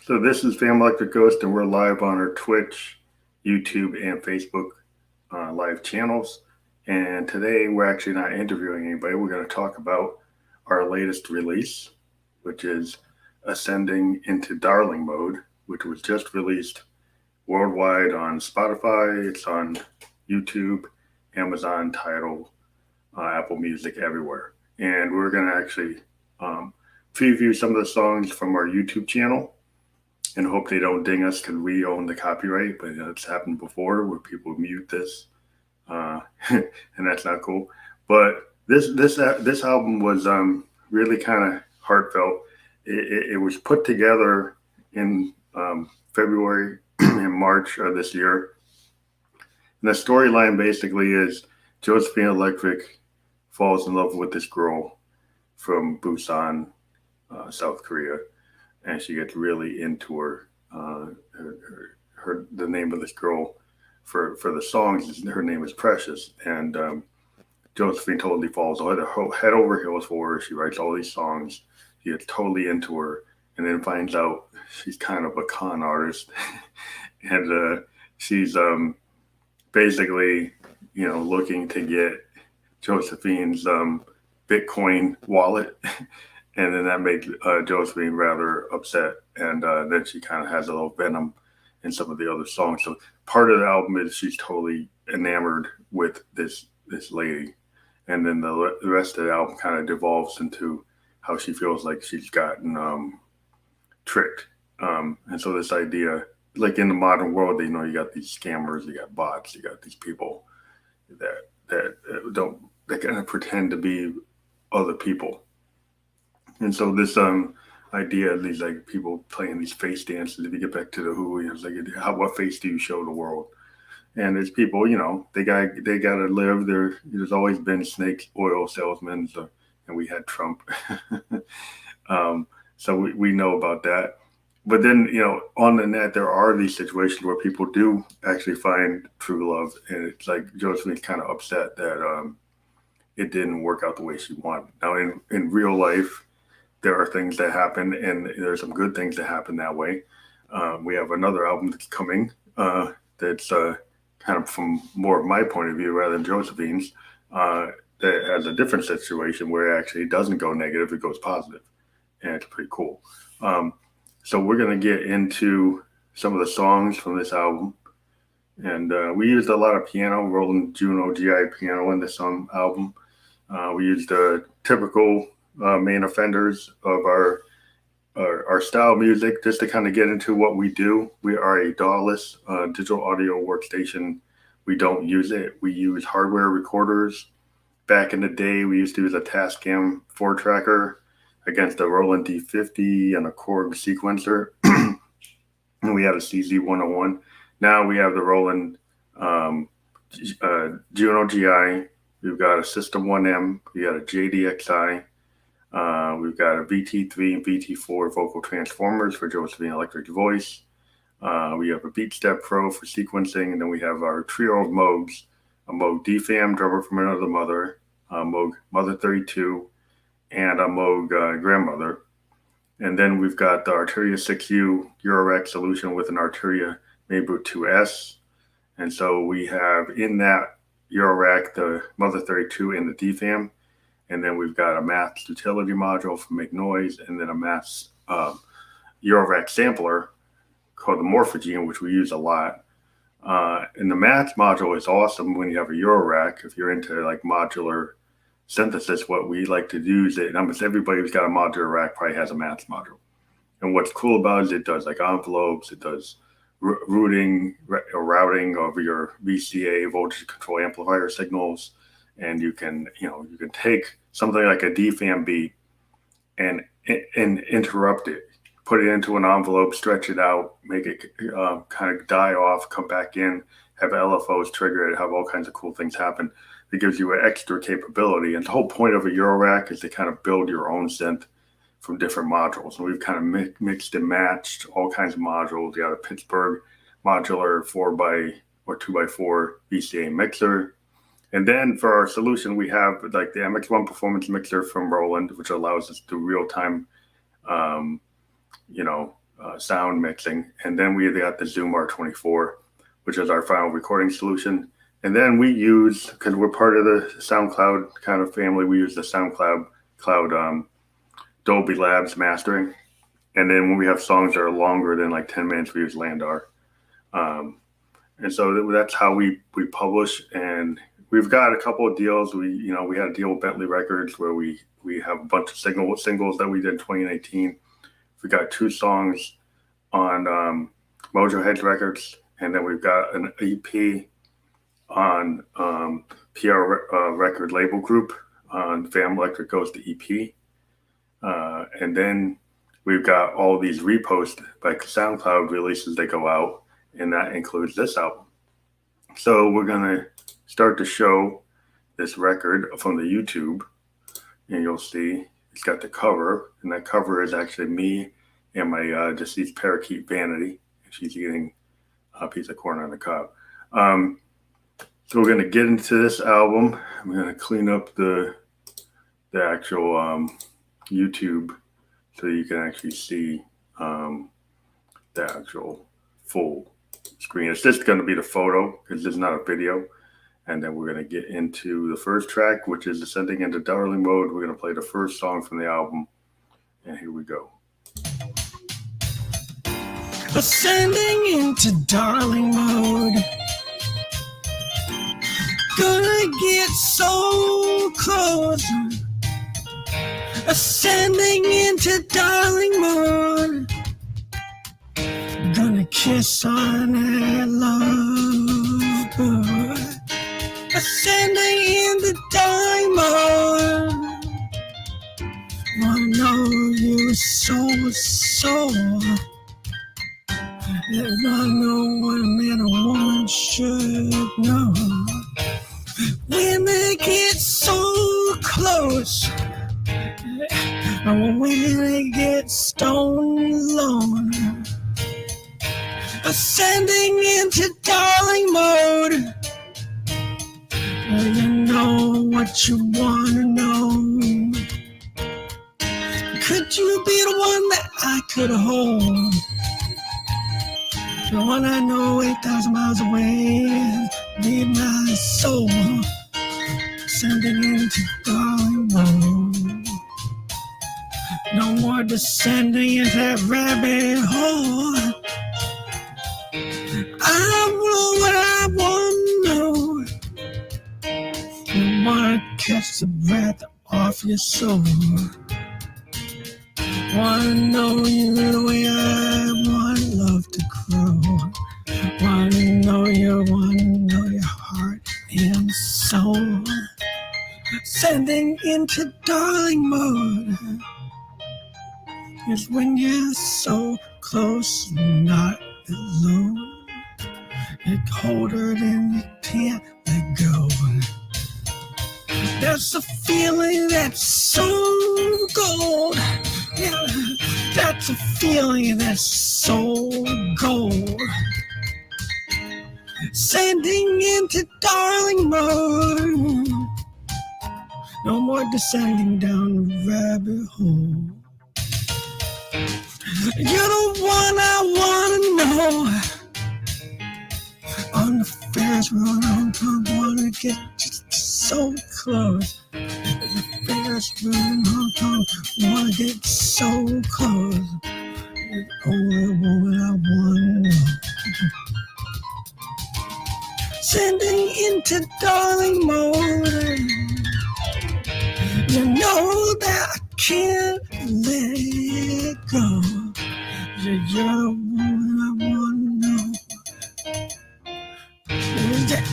So this is Fam Electric Ghost, and we're live on our Twitch, YouTube, and Facebook live channels. And today we're actually not interviewing anybody. We're going to talk about our latest release, which is Ascending into Darling Mode, which was just released worldwide on Spotify. It's on YouTube, Amazon, Tidal, Apple Music, everywhere. And we're going to actually um, preview some of the songs from our YouTube channel and hope they don't ding us because we own the copyright. But it's happened before where people mute this, and that's not cool. But this album was really kind of heartfelt. It was put together in February and March of this year. And the storyline basically is Josephine Electric falls in love with this girl from Busan, South Korea, and she gets really into her. The name of this girl for the songs is her name is Precious, and Josephine totally falls head over heels for her. She writes all these songs. She gets totally into her, and then finds out she's kind of a con artist, and she's basically looking to get Josephine's Bitcoin wallet. And then that made Josephine rather upset. And then she kind of has a little venom in some of the other songs. So part of the album is she's totally enamored with this lady. And then the rest of the album kind of devolves into how she feels like she's gotten tricked. And so this idea, like in the modern world, you got these scammers, you got bots, you got these people that kind of pretend to be other people. And so this idea of these like people playing these face dances, if you get back to the Who, it's like what face do you show the world? And there's people, they gotta live. There's always been snake oil salesmen, and we had Trump, so we know about that. But then on the net there are these situations where people do actually find true love, and it's like Josephine's kind of upset that it didn't work out the way she wanted. Now in real life, there are things that happen, and there's some good things that happen that way. We have another album that's coming that's kind of from more of my point of view rather than Josephine's, that has a different situation where it actually doesn't go negative, it goes positive, and it's pretty cool. So we're going to get into some of the songs from this album. And we used a lot of piano, Roland Juno GI piano in this album. We used typical main offenders of our style music, just to kind of get into what we do. We are a DAW-less digital audio workstation. We don't use it. We use hardware recorders. Back in the day, we used to use a Tascam 4-tracker against a Roland D50 and a Korg sequencer. And we had a CZ101. Now we have the Roland Juno GI. We've got a System 1M. We got a JDXI. We've got a VT3 and VT4 vocal transformers for Josephine Electric's voice. We have a BeatStep Pro for sequencing, and then we have our trio of Moogs, a Moog DFAM, drummer from another mother, a Moog Mother 32, and a Moog grandmother. And then we've got the Arturia 6U Eurorack solution with an Arturia Mainboot 2S. And so we have in that Eurorack the Mother 32 and the DFAM. And then we've got a Maths utility module from Make Noise, and then a Maths Eurorack sampler called the Morphogene, which we use a lot. And the Maths module is awesome when you have a Eurorack. If you're into like modular synthesis, what we like to do is almost everybody who's got a modular rack probably has a Maths module. And what's cool about it is it does like envelopes, it does routing of your VCA, voltage control amplifier signals. And you can take something like a DFAM beat and interrupt it, put it into an envelope, stretch it out, make it kind of die off, come back in, have LFOs trigger it, have all kinds of cool things happen. It gives you an extra capability. And the whole point of a Eurorack is to kind of build your own synth from different modules. And we've kind of mixed and matched all kinds of modules. You got a Pittsburgh modular 2x4 VCA mixer. And then for our solution, we have like the MX1 performance mixer from Roland, which allows us to do real-time, sound mixing. And then we got the Zoom R24, which is our final recording solution. And then we use, because we're part of the SoundCloud kind of family, we use the SoundCloud Dolby Labs mastering. And then when we have songs that are longer than like 10 minutes, we use Landar. And so that's how we publish. And we've got a couple of deals. We had a deal with Bentley Records where we have a bunch of singles that we did in 2018. We got 2 songs on Mojo Heads Records, and then we've got an EP on PR record label group on Fam Electric Goes to EP. And then we've got all these reposts by SoundCloud releases that go out, and that includes this album. So we're going to start to show this record from the YouTube, and you'll see it's got the cover, and that cover is actually me and my deceased parakeet Vanity, and she's eating a piece of corn on the cob. So we're going to get into this album. I'm going to clean up the actual YouTube so you can actually see the actual full screen. It's just going to be the photo because it's not a video. And then we're going to get into the first track, which is Ascending into Darling Mode. We're going to play the first song from the album. And here we go. Ascending into darling mode. Gonna get so close. Ascending into darling mode. Gonna kiss on that love. Ascending into darling mode. Wanna know you so. And I know what a man or woman should know. When they get so close, and when they get stone alone, ascending into darling mode. You know what you wanna know. Could you be the one that I could hold? The one I know 8,000 miles away, need my soul, sending into darling mode. No more descending into that rabbit hole. I know what I want to know. You want to catch the breath off your soul. Wanna know you the way I want love to grow. Wanna know your heart and soul. Sending into darling mode is when you're so close, not alone. You hold her and you can't let go. There's a feeling that's so gold. Yeah, that's a feeling that's so gold. Sending into darling mode. No more descending down the rabbit hole. You're the one I wanna know. On the Ferris wheel, I wanna get you so close. The Ferris wheel in Hong Kong, wanna get so close. The only woman I wanna know. Sending into darling mode. You know that I can't let it go. You're the woman I wanna know.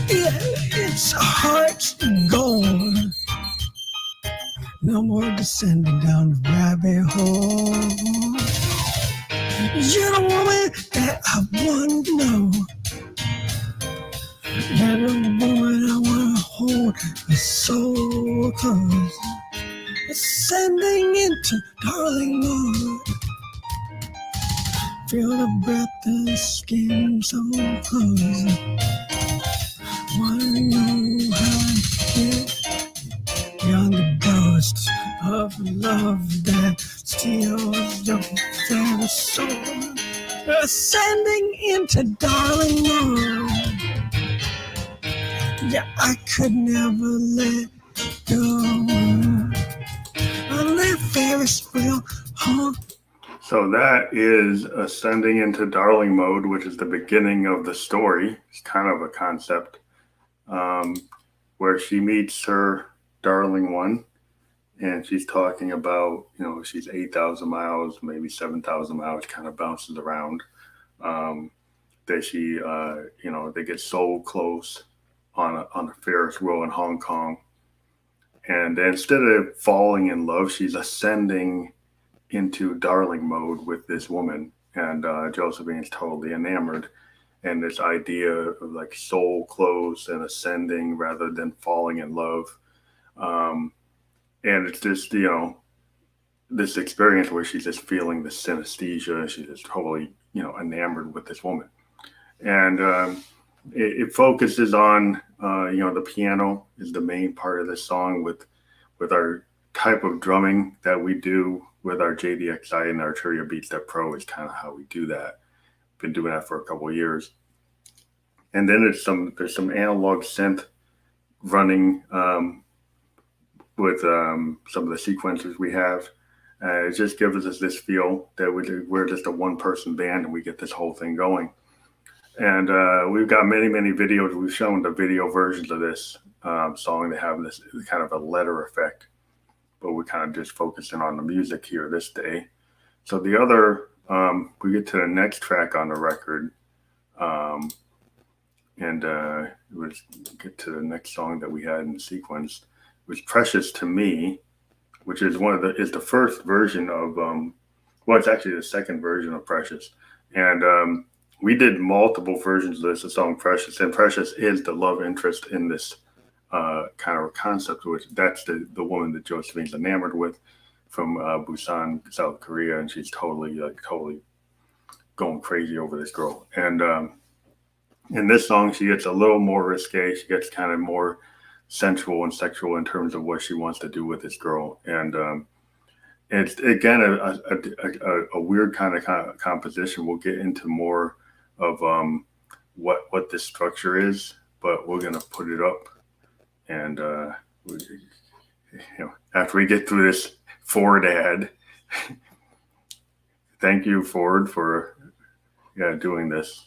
It's heart's gold. No more descending down the rabbit hole. You're the woman that I want to know. You're the woman I want to hold so close. Ascending into darling mode. Feel the breath and the skin so close. Wanna know how I get beyond the ghost of love that steals your face. the soul, ascending into darling mode. Yeah, I could never let go. On that Ferris wheel, hold. So that is ascending into darling mode, which is the beginning of the story. It's kind of a concept where she meets her darling one, and she's talking about, she's 8,000 miles, maybe 7,000 miles, kind of bounces around. That she, they get so close on a Ferris wheel in Hong Kong, and instead of falling in love, she's ascending into darling mode with this woman, and Josephine's totally enamored. And this idea of like soul close and ascending rather than falling in love. And it's just, this experience where she's just feeling the synesthesia, and she's just totally, enamored with this woman. And it focuses on, the piano is the main part of this song with our type of drumming that we do with our JDXI and our Arturia BeatStep Pro is kind of how we do that. Been doing that for a couple of years. And then there's some analog synth running with some of the sequencers we have. It just gives us this feel that we're just a one-person band and we get this whole thing going. And we've got many, many videos. We've shown the video versions of this song that have this kind of a letter effect, but we're kind of just focusing on the music here this day. So the other, we get to the next track on the record, and we'll get to the next song that we had in the sequence. It was Precious to Me, which is is the first version of, it's actually the second version of Precious. And we did multiple versions of the song Precious, and Precious is the love interest in this kind of a concept, which that's the woman that Josephine's enamored with from Busan, South Korea, and she's totally going crazy over this girl. And in this song, she gets a little more risque. She gets kind of more sensual and sexual in terms of what she wants to do with this girl. And it's again a weird kind of composition. We'll get into more of what this structure is, but we're gonna put it up. And after we get through this Ford ad, thank you, Ford, for doing this.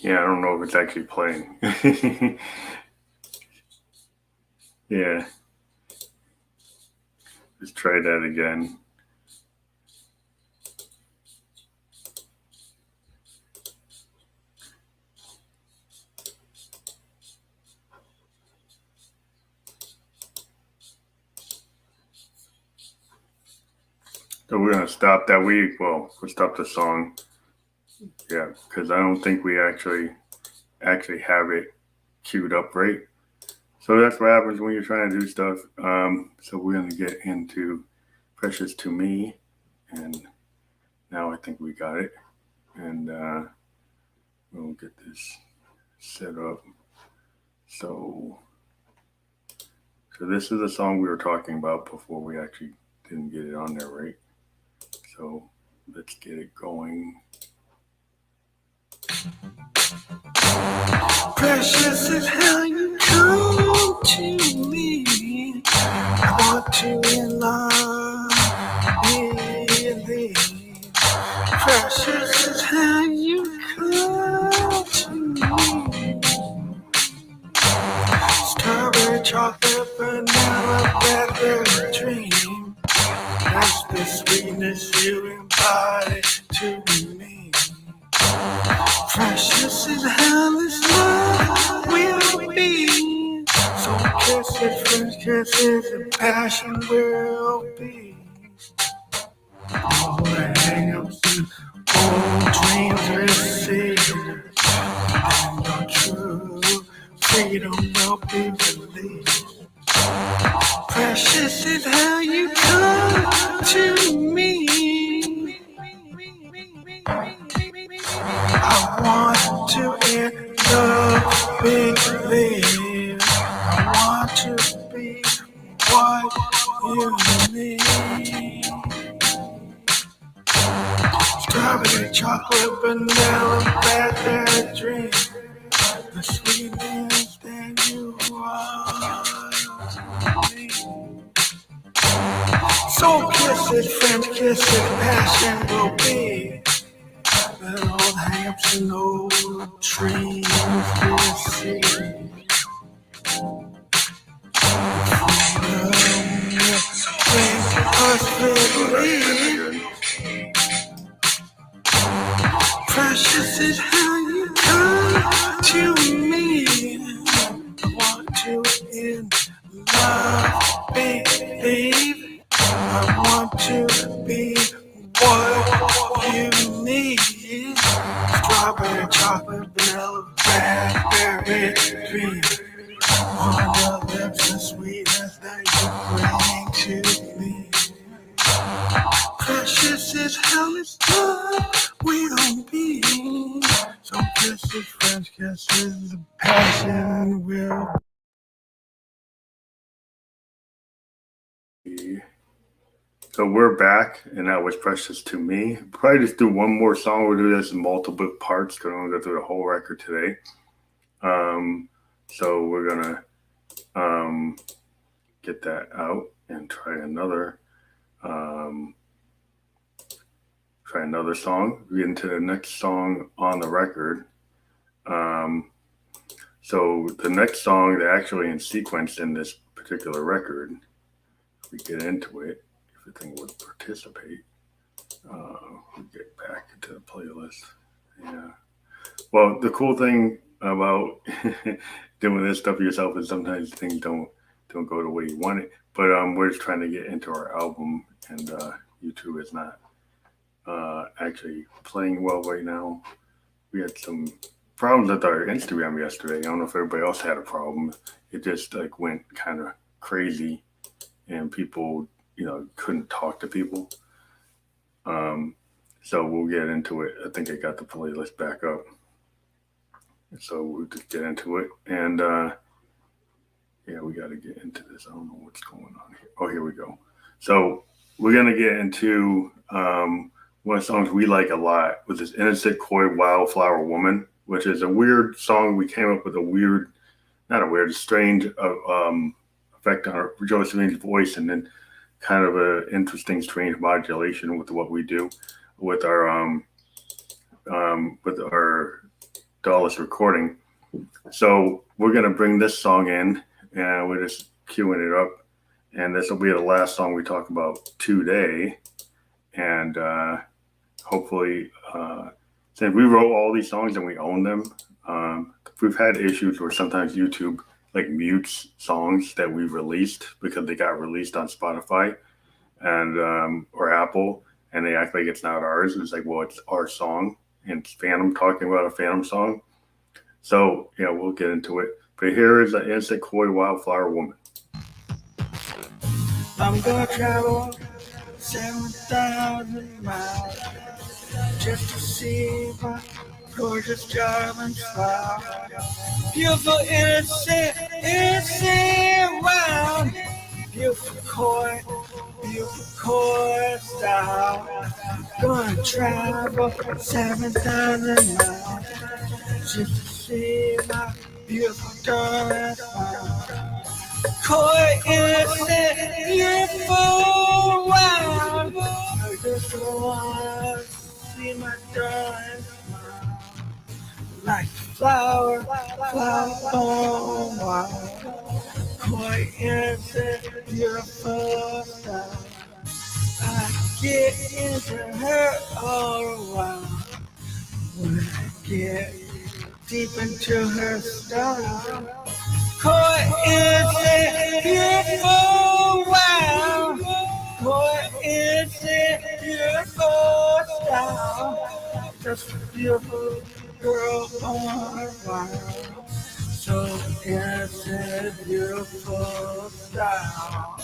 Yeah, I don't know if it's actually playing. Yeah. Let's try that again. So we're going to stop that. We'll stop the song. Yeah, because I don't think we actually have it queued up right. So that's what happens when you're trying to do stuff. So we're going to get into Precious to Me. And now I think we got it. And we'll get this set up. So this is the song we were talking about before we actually didn't get it on there right. So let's get it going. Precious is how you come to me. I want to in love with thee. Precious is how you come to me. Strawberry, chocolate, vanilla, raspberry dream. That's the sweetness you embody to me. Precious is how this love will be. So kisses, French kisses, and passion will be. All the hang-ups and old dreams receded, and your true freedom will be released. Precious is how you come to me. I want to end the believe. I want to be what you need. Strawberry, chocolate, vanilla, raspberry dream. The sweetness that you are to me. Soul kisses, French kisses, passion will be. But old hang-ups and old dreams will see. Precious is how you come to me. I want to in love, babe. I want to be what you need. Strawberry, chocolate, vanilla, raspberry dream. On your lips, the sweetness that you bring to me. Precious is how this love will be. So kisses, French kisses, the passion will be. So we're back, and that was Precious to Me. Probably just do one more song. We'll do this in multiple parts because I'm going to go through the whole record today. So we're going to get that out and try another song. We get into the next song on the record. So the next song that actually in sequence in this particular record, if we get into it, if the thing would participate, we get back into the playlist. Yeah. Well, the cool thing about doing this stuff yourself is sometimes things don't go the way you want it. But we're just trying to get into our album, and YouTube is not actually playing well right now. We had some problems with our Instagram yesterday. I don't know if everybody else had a problem. It just like went kind of crazy, and people, couldn't talk to people. So we'll get into it. I think I got the playlist back up. So we'll just get into it. And yeah, we got to get into this. I don't know what's going on here. Oh, here we go. So we're going to get into one of the songs we like a lot, which is Innocent Coy Wildflower Woman, which is a weird song. We came up with a strange effect on Josephine's voice, and then kind of an interesting, strange modulation with what we do with our Dallas recording. So we're going to bring this song in, and we're just queuing it up. And this will be the last song we talk about today. And hopefully, since we wrote all these songs and we own them, we've had issues where sometimes YouTube like mutes songs that we released because they got released on Spotify and or Apple, and they act like it's not ours. It's like, well, it's our song, and it's Phantom talking about a Phantom song. So yeah, we'll get into it. But here is the Innocent Coy Wildflower Woman. I'm gonna travel 7,000 miles just to see my gorgeous darling flower. Beautiful, innocent wild. Beautiful coy style. Gonna travel 7,000 miles just to see my beautiful darling smile. Coincident, beautiful, wow. I just wanna see my darling smile. Like flower, oh wow. Coincident, beautiful style. I get into her all around. When I get deep into her style. Coincident, beautiful, wow. Coincident, beautiful style. Just a beautiful girl on a while. So innocent, beautiful style.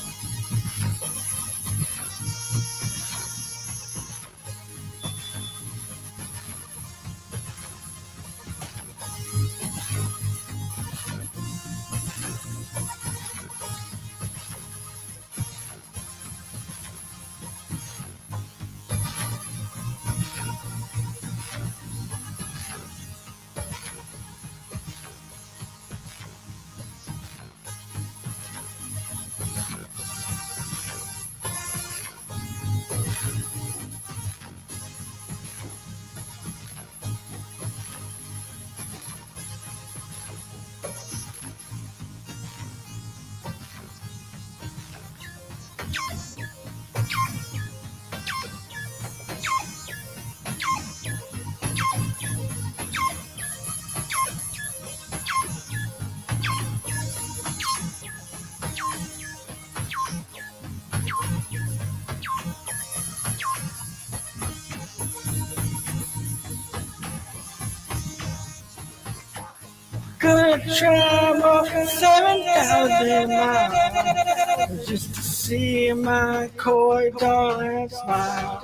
Gonna travel 7,000 miles just to see my coy darling smile.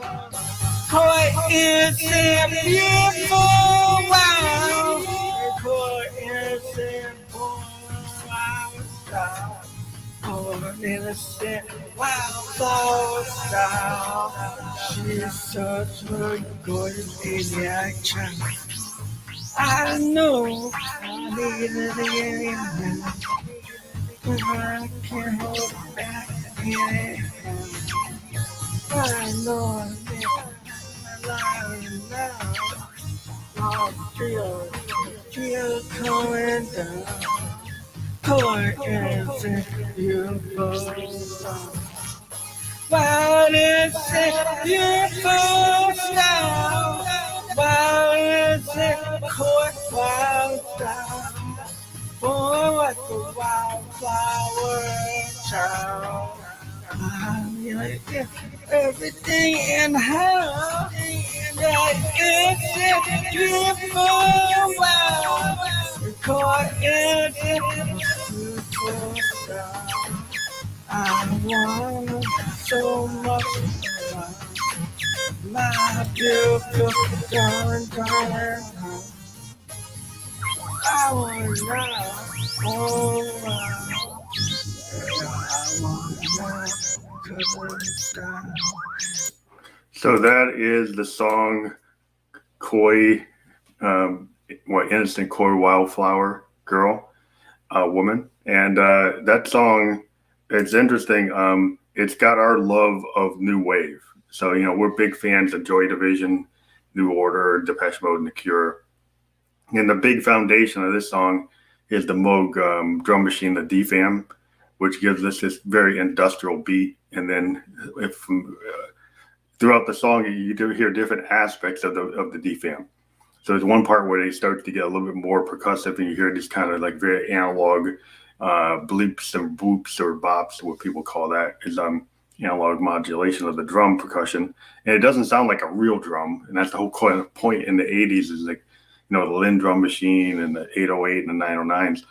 Coy is a beautiful, wow. Coy is a wow style. Oh, an innocent wildflower style. She's such a gorgeous maniac child. I know I needed it, but I can't hold back again. I know I need my life now. I feel coming down. Poor innocent, beautiful. Wow, innocent, beautiful style. Wow, innocent, court, wild style. Oh, what the wildflower child. I like everything in her. That innocent, beautiful, wow. Court, innocent, beautiful style. I want so much my beautiful darling, darling. I want now, oh wow. I want now, 'cause it's time. So that is the song Koi, Innocent Koi Wildflower Girl, Woman. And that song, it's interesting. It's got our love of new wave. So, we're big fans of Joy Division, New Order, Depeche Mode, and The Cure. And the big foundation of this song is the Moog drum machine, the DFAM, which gives us this very industrial beat. And then throughout the song, you do hear different aspects of the DFAM. So there's one part where they start to get a little bit more percussive, and you hear these kind of like very analog bleeps and boops or bops, what people call that, is analog modulation of the drum percussion. And it doesn't sound like a real drum. And that's the whole point in the 80s is like, the Linn drum machine and the 808 and the 909s,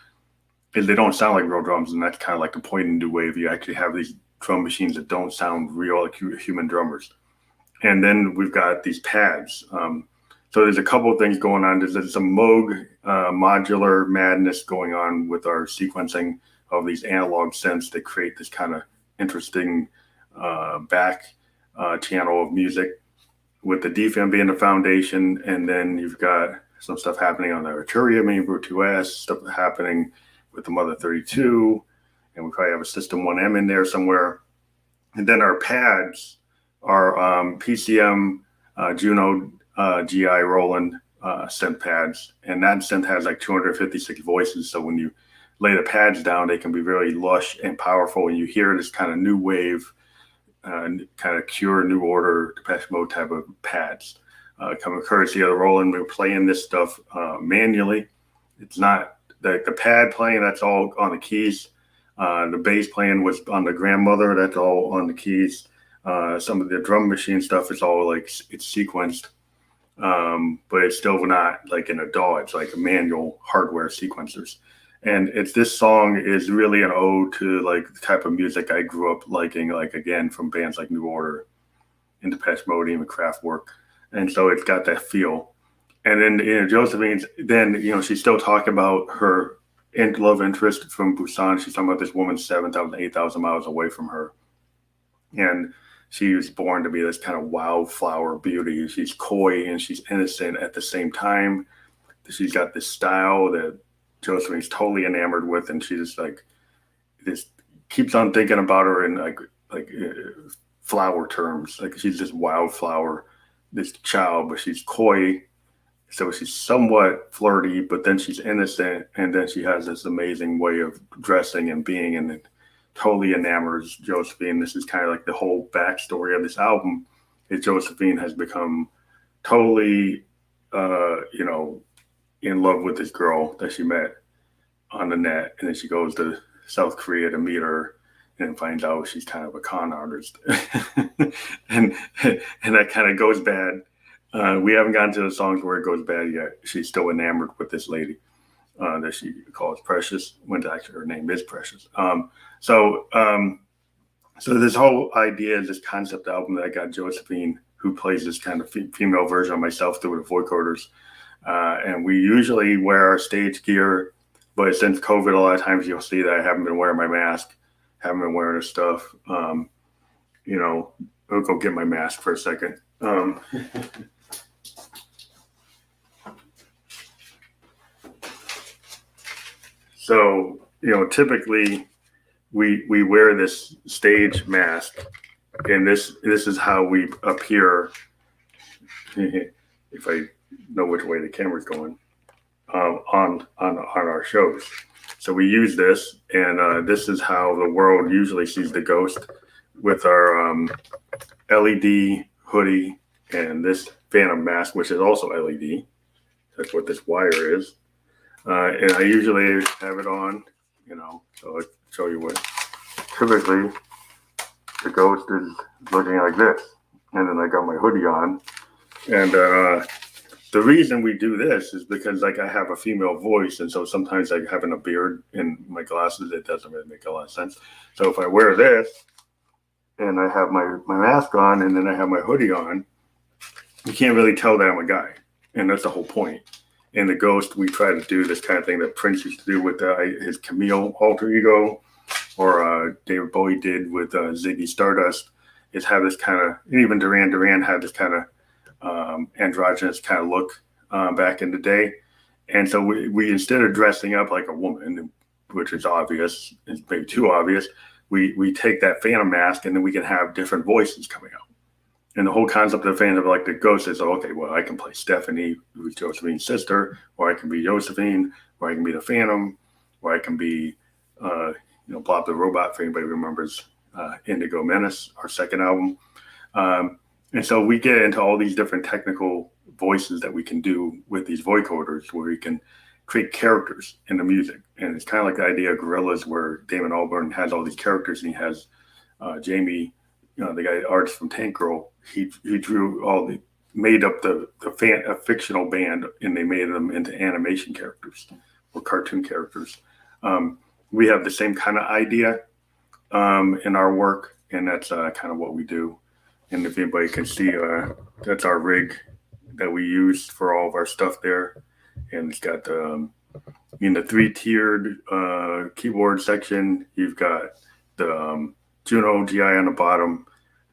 is they don't sound like real drums. And that's kind of like the point in new wave. You actually have these drum machines that don't sound real like human drummers. And then we've got these pads. So there's a couple of things going on. There's some Moog modular madness going on with our sequencing of these analog synths that create this kind of interesting back channel of music, with the DFAM being the foundation. And then you've got some stuff happening on the Arturia Mainboard 2S, stuff happening with the Mother 32, and we probably have a System 1M in there somewhere. And then our pads are PCM Juno GI Roland synth pads, and that synth has like 256 voices. So when you lay the pads down, they can be really lush and powerful, and you hear this kind of new wave, kind of Cure, New Order, Depeche Mode type of pads coming courtesy of the Roland. We're playing this stuff manually. It's not the pad playing, that's all on the keys. The bass playing was on the Grandmother, that's all on the keys. Some of the drum machine stuff is all like it's sequenced, but it's still not like in a DAW. It's like a manual hardware sequencers. And this song is really an ode to like the type of music I grew up liking, like again from bands like New Order, and Depeche Mode, even Kraftwerk, and so it's got that feel. And then Josephine's, then she's still talking about her love interest from Busan. She's talking about this woman 7,000, 8,000 miles away from her, and she was born to be this kind of wildflower beauty. She's coy and she's innocent at the same time. She's got this style that Josephine's totally enamored with, and she just keeps on thinking about her in like flower terms. Like she's this wildflower, this child, but she's coy. So she's somewhat flirty, but then she's innocent, and then she has this amazing way of dressing and being, and it totally enamors Josephine. This is kind of like the whole backstory of this album. Is Josephine has become totally, in love with this girl that she met on the net, and then she goes to South Korea to meet her and finds out she's kind of a con artist. and that kind of goes bad. We haven't gotten to the songs where it goes bad yet. She's still enamored with this lady that she calls Precious, when actually her name is Precious. So this whole idea, this concept album that I got Josephine, who plays this kind of female version of myself through the vocoders. And we usually wear our stage gear, but since COVID, a lot of times you'll see that I haven't been wearing my mask, haven't been wearing this stuff. I'll go get my mask for a second. So, typically we wear this stage mask, and this is how we appear. If I know which way the camera's going, on our shows. So we use this, and this is how the world usually sees the ghost, with our LED hoodie and this Phantom mask, which is also LED. That's what this wire is. And I usually have it on, so I'll show you what typically the ghost is looking like this. And then I got my hoodie on. And the reason we do this is because I have a female voice. And so sometimes having a beard and my glasses, it doesn't really make a lot of sense. So if I wear this and I have my mask on and then I have my hoodie on, you can't really tell that I'm a guy. And that's the whole point. In the Ghost, we try to do this kind of thing that Prince used to do with his Camille alter ego, or David Bowie did with Ziggy Stardust, is have this kind of, and even Duran Duran had this kind of androgynous kind of look back in the day. And so we instead of dressing up like a woman, which is obvious, it's maybe too obvious, we take that Phantom mask, and then we can have different voices coming out. And the whole concept of Phantom, like the ghost, is, okay, well, I can play Stephanie, who's Josephine's sister, or I can be Josephine, or I can be the Phantom, or I can be, Bob the Robot, if anybody remembers Indigo Menace, our second album. And so we get into all these different technical voices that we can do with these vocoders, where we can create characters in the music. And it's kind of like the idea of Gorillaz, where Damon Albarn has all these characters, and he has Jamie, the guy artist from Tank Girl, he drew made up a fictional band, and they made them into animation characters or cartoon characters. We have the same kind of idea in our work, and that's kind of what we do. And if anybody can see, that's our rig that we use for all of our stuff there. And it's got in the 3-tiered keyboard section, you've got the Juno GI on the bottom,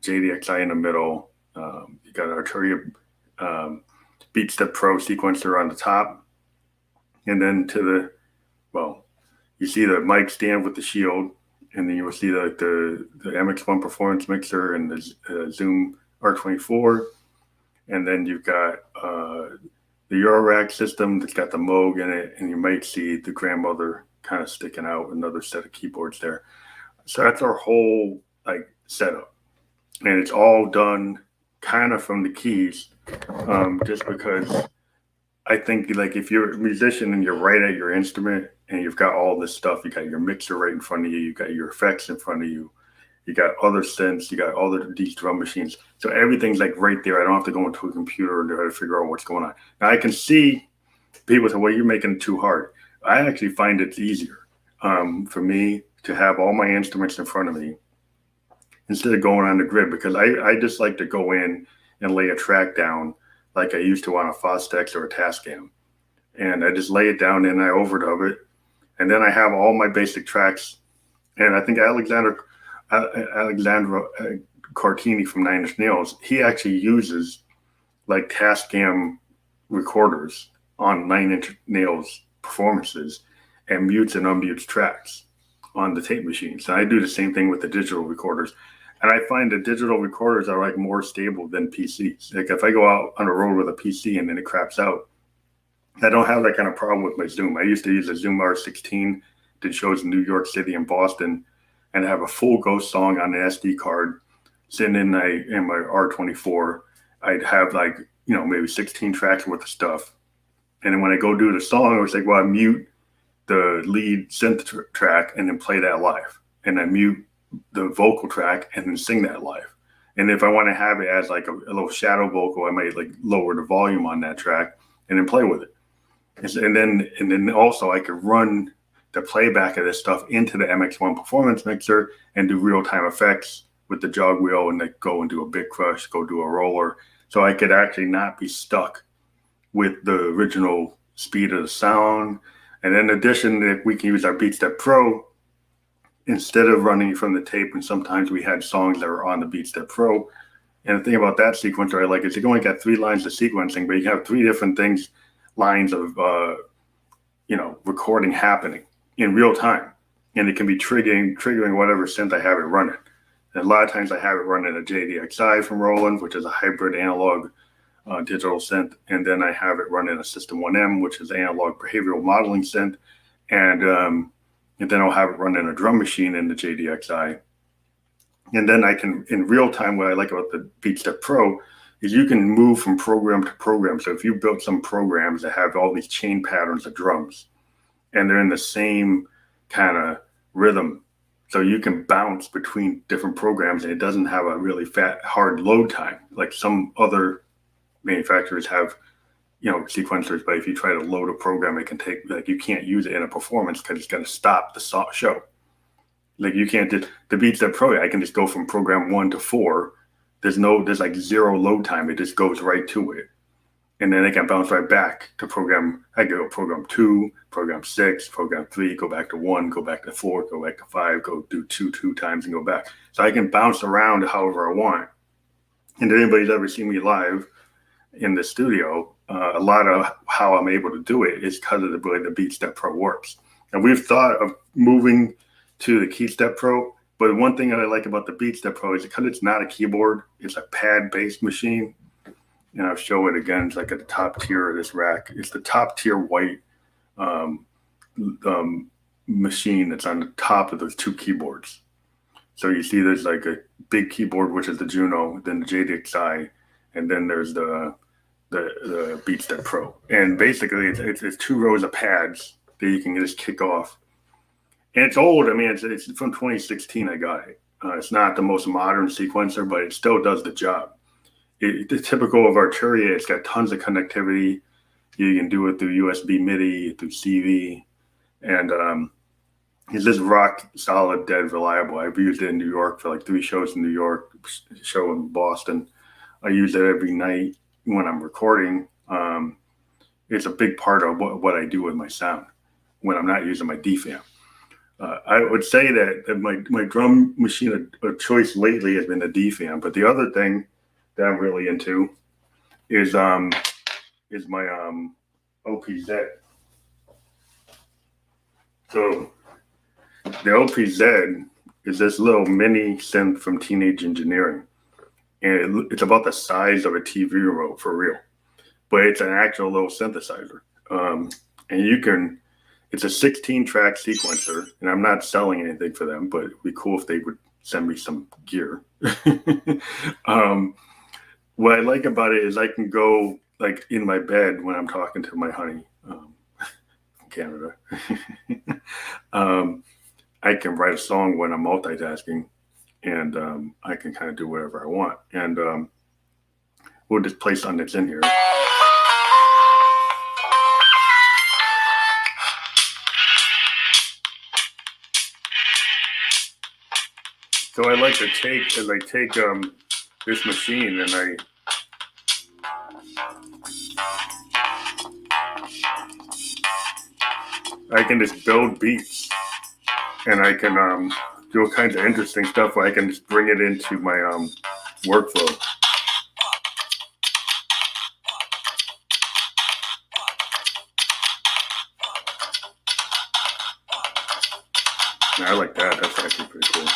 JDXI in the middle. You got Arturia BeatStep Pro sequencer on the top. And then you see the mic stand with the shield, and then you will see the MX1 performance mixer and the Zoom R24. And then you've got the Eurorack system that's got the Moog in it, and you might see the grandmother kind of sticking out, another set of keyboards there. So that's our whole setup, and it's all done kind of from the keys, just because I think if you're a musician and you're right at your instrument and you've got all this stuff, you got your mixer right in front of you, you got your effects in front of you, you got other synths, you got all these drum machines. So everything's right there. I don't have to go into a computer and try to figure out what's going on. Now I can see people say, well, you're making it too hard. I actually find it's easier for me to have all my instruments in front of me instead of going on the grid, because I just like to go in and lay a track down like I used to on a Fostex or a Tascam. And I just lay it down and I overdub it. And then I have all my basic tracks. And I think Alexandra Cartini from Nine Inch Nails, he actually uses Tascam recorders on Nine Inch Nails performances and mutes and unmutes tracks on the tape machines. And I do the same thing with the digital recorders. And I find the digital recorders are more stable than PCs. If I go out on a road with a PC and then it craps out, I don't have that kind of problem with my Zoom. I used to use a Zoom R16, did shows in New York City and Boston, and have a full Ghost song on an SD card sitting in my R24. I'd have maybe 16 tracks worth of stuff. And then when I go do the song, I was I mute the lead synth track and then play that live. And I mute the vocal track and then sing that live. And if I want to have it as a little shadow vocal, I might lower the volume on that track and then play with it. And then also I could run the playback of this stuff into the MX1 performance mixer and do real-time effects with the jog wheel, and go and do a big crush, go do a roller. So I could actually not be stuck with the original speed of the sound. And in addition, we can use our BeatStep Pro instead of running from the tape. And sometimes we had songs that were on the BeatStep Pro. And the thing about that sequencer I like is you only got 3 lines of sequencing, but you have 3 different lines of recording happening in real time. And it can be triggering whatever synth I have it running. And a lot of times I have it running a JDXI from Roland, which is a hybrid analog digital synth. And then I have it running a System 1M, which is analog behavioral modeling synth. And then I'll have it running a drum machine in the JDXI. And then I can, in real time, what I like about the BeatStep Pro is you can move from program to program. So if you built some programs that have all these chain patterns of drums, and they're in the same kind of rhythm, so you can bounce between different programs, and it doesn't have a really hard load time. Like some other manufacturers have, sequencers, but if you try to load a program, it can take, you can't use it in a performance because it's going to stop the show. You can't do the BeatStep Pro. I can just go from program 1 to 4. There's 0 load time. It just goes right to it. And then I can bounce right back to program. I go program 2, program 6, program 3, go back to 1, go back to 4, go back to 5, go do 2 times and go back. So I can bounce around however I want. And if anybody's ever seen me live in the studio, a lot of how I'm able to do it is because of the way the BeatStep Pro works. And we've thought of moving to the KeyStep Pro, but one thing that I like about the BeatStep Pro is because it's not a keyboard, it's a pad-based machine. And I'll show it again. It's at the top tier of this rack. It's the top tier white machine that's on the top of those 2 keyboards. So you see there's a big keyboard, which is the Juno, then the JDXI, and then there's the BeatStep Pro. And basically it's 2 rows of pads that you can just kick off. And it's old. I mean, it's from 2016 I got it. It's not the most modern sequencer, but it still does the job. It's typical of Arturia. It's got tons of connectivity. You can do it through USB MIDI, through CV. And it's just rock solid, dead reliable. I've used it in New York for 3 shows in New York, a show in Boston. I use it every night when I'm recording. It's a big part of what I do with my sound when I'm not using my DFAM. I would say that my drum machine of choice lately has been the DFAM. But the other thing that I'm really into is is my OPZ. So the OPZ is this little mini synth from Teenage Engineering, and it's about the size of a TV remote for real, but it's an actual little synthesizer. And you can, it's a 16-track sequencer, and I'm not selling anything for them, but it'd be cool if they would send me some gear. What I like about it is I can go like in my bed when I'm talking to my honey from Canada. I can write a song when I'm multitasking, and I can kind of do whatever I want. And we'll just play something that's in here. So I like to take this machine and I can just build beats, and I can do all kinds of interesting stuff where I can just bring it into my workflow. And I like that. That's actually pretty cool.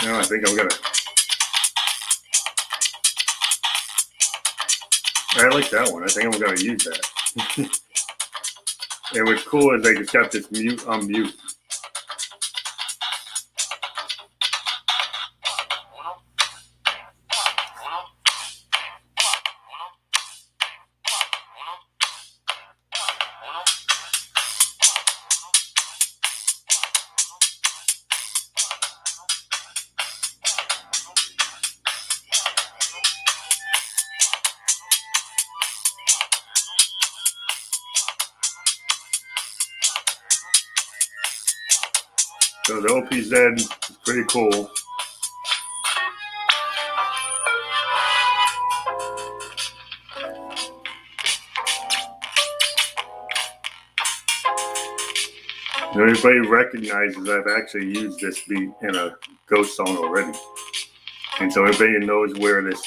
Now I think I'm gonna. I like that one. I think I'm gonna use that. And what's cool is it's got this mute on mute. So the OPZ is pretty cool. Everybody recognizes I've actually used this beat in a Ghost song already. And so everybody knows where this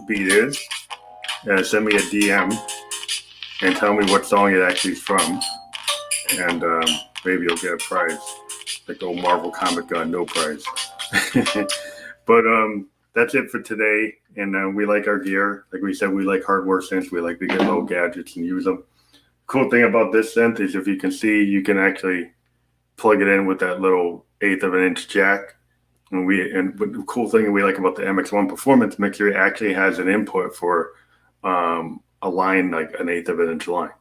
beat is. Send me a DM and tell me what song it actually is from. And maybe you'll get a prize. Like the old Marvel comic gun, no prize. But that's it for today. And we like our gear. Like we said, we like hardware synths. We like to get little gadgets and use them. Cool thing about this synth is if you can see, you can actually plug it in with that little 1/8 of an inch jack. And the cool thing we like about the MX1 Performance Mixer, it actually has an input for a line like an 1/8 of an inch line.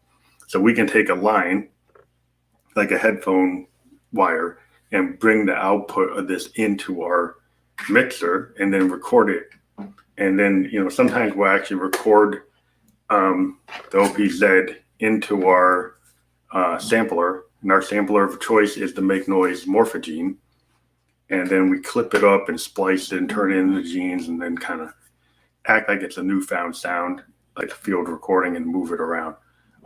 So we can take a line, like a headphone wire, and bring the output of this into our mixer and then record it. And then, sometimes we'll actually record the OPZ into our sampler. And our sampler of choice is the Make Noise Morphogene. And then we clip it up and splice it and turn it into genes and then kind of act like it's a newfound sound, like a field recording, and move it around.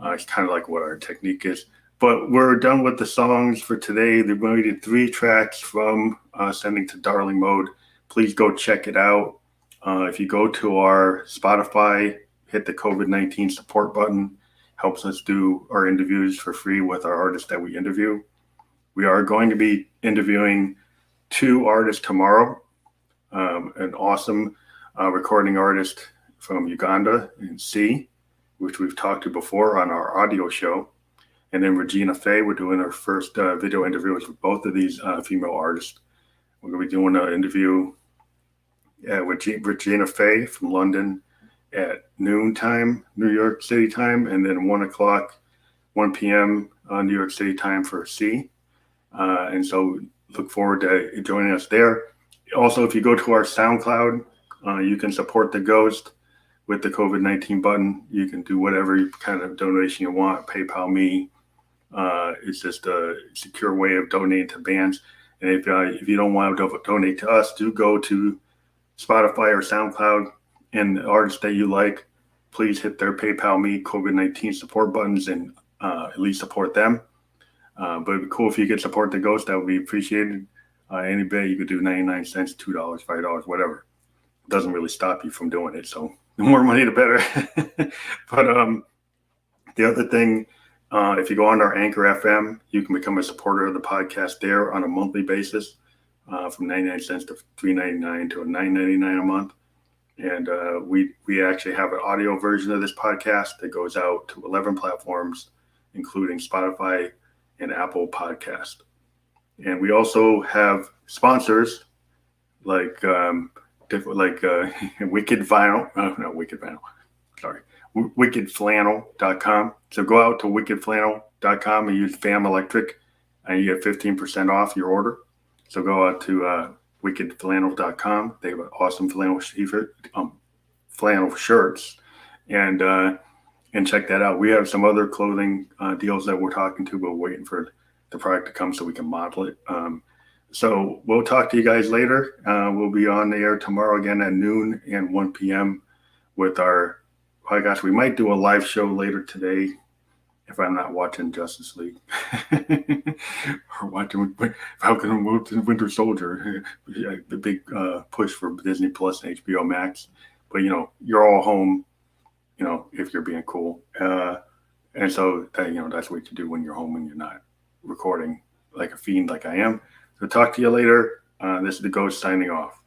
It's kind of like what our technique is. But we're done with the songs for today. We did 3 tracks from Sending to Darling Mode. Please go check it out. If you go to our Spotify, hit the COVID-19 support button. Helps us do our interviews for free with our artists that we interview. We are going to be interviewing 2 artists tomorrow. An awesome recording artist from Uganda in C, which we've talked to before on our audio show. And then Regina Faye, we're doing our first video interviews with both of these female artists. We're going to be doing an interview with Regina Faye from London at noon time, New York City time, and then 1 p.m. New York City time for C. And so look forward to joining us there. Also, if you go to our SoundCloud, you can support the Ghost with the COVID-19 button. You can do whatever kind of donation you want, PayPal me. It's just a secure way of donating to bands. And if you don't want to donate to us, do go to Spotify or SoundCloud, and the artists that you like, please hit their PayPal me COVID-19 support buttons and at least support them. But it'd be cool if you could support the Ghost. That would be appreciated. Any bit you could do 99 cents, $2, $5, whatever. It doesn't really stop you from doing it. So the more money, the better. But the other thing, if you go on our Anchor FM, you can become a supporter of the podcast there on a monthly basis, from 99 cents to $3.99 to $9.99 a month. And we actually have an audio version of this podcast that goes out to 11 platforms, including Spotify and Apple Podcast. And we also have sponsors like Wicked Vinyl, not Wicked Vinyl, sorry, wickedflannel.com. So go out to wickedflannel.com and use FAM Electric, and you get 15% off your order. So go out to wickedflannel.com. They have an awesome flannel shirts, and check that out. We have some other clothing deals that we're talking to, but we're waiting for the product to come so we can model it. So we'll talk to you guys later. We'll be on the air tomorrow again at noon and 1 p.m. with our podcast. We might do a live show later today if I'm not watching Justice League or watching Falcon and Winter Soldier, the big push for Disney Plus and HBO Max. But, you're all home, if you're being cool. And so, that's what you do when you're home and you're not recording like a fiend like I am. So talk to you later. This is the Ghost signing off.